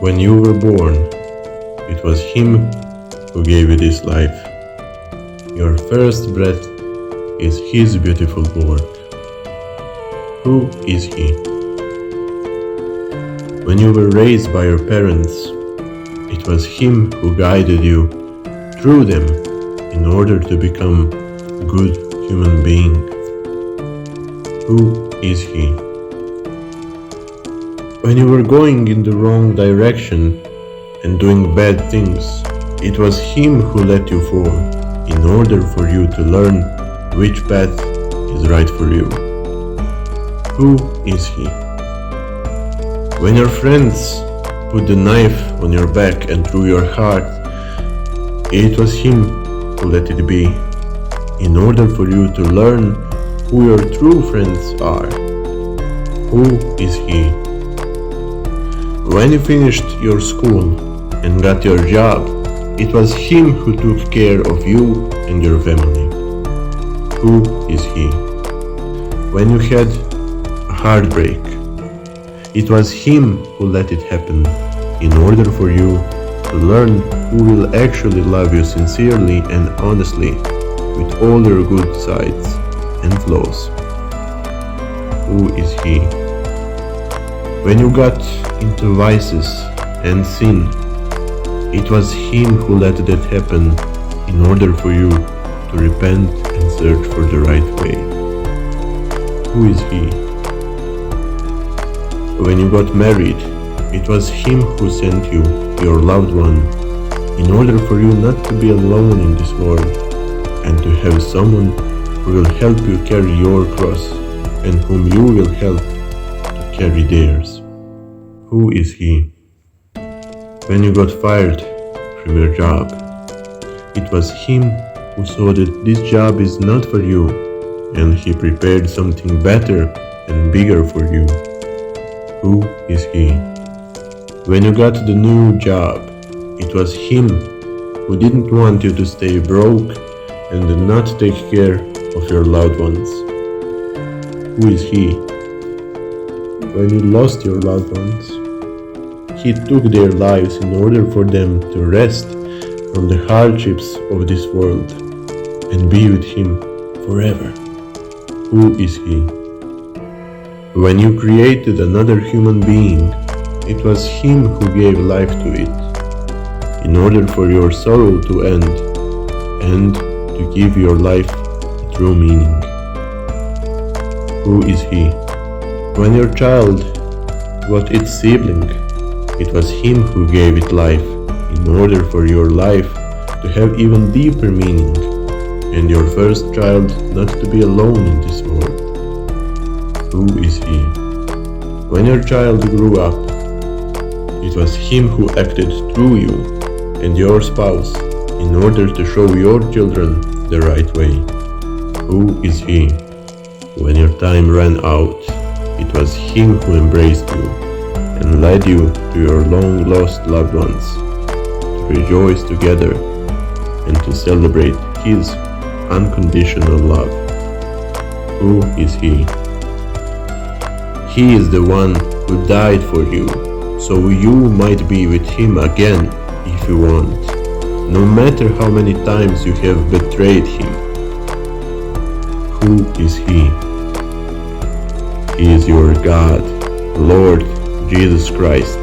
When you were born, it was Him who gave you this life. Your first breath is His beautiful work. Who is He? When you were raised by your parents, it was Him who guided you through them in order to become a good human being. Who is He? When you were going in the wrong direction and doing bad things, it was Him who let you fall in order for you to learn which path is right for you. Who is He? When your friends put the knife on your back and through your heart, it was Him who let it be in order for you to learn who your true friends are. Who is He? When you finished your school and got your job, it was Him who took care of you and your family. Who is He? When you had a heartbreak, it was Him who let it happen in order for you to learn who will actually love you sincerely and honestly with all your good sides and flaws. Who is He? When you got into vices and sin, it was Him who let that happen in order for you to repent and search for the right way. Who is He? When you got married, it was Him who sent you your loved one in order for you not to be alone in this world and to have someone who will help you carry your cross and whom you will help to carry theirs. Who is He? When you got fired from your job, it was Him who saw that this job is not for you and He prepared something better and bigger for you. Who is He? When you got the new job, it was Him who didn't want you to stay broke and did not take care of your loved ones. Who is He? When you lost your loved ones, He took their lives in order for them to rest from the hardships of this world and be with Him forever. Who is He? When you created another human being, it was Him who gave life to it in order for your sorrow to end and to give your life a true meaning. Who is He? When your child got its sibling, it was Him who gave it life in order for your life to have even deeper meaning and your first child not to be alone in this world. Who is He? When your child grew up, it was Him who acted through you and your spouse in order to show your children the right way. Who is He? When your time ran out, it was Him who embraced you and led you to your long-lost loved ones to rejoice together and to celebrate His unconditional love. Who is He? He is the one who died for you, so you might be with Him again if you want, no matter how many times you have betrayed Him. Who is He? He is your God, Lord Jesus Christ,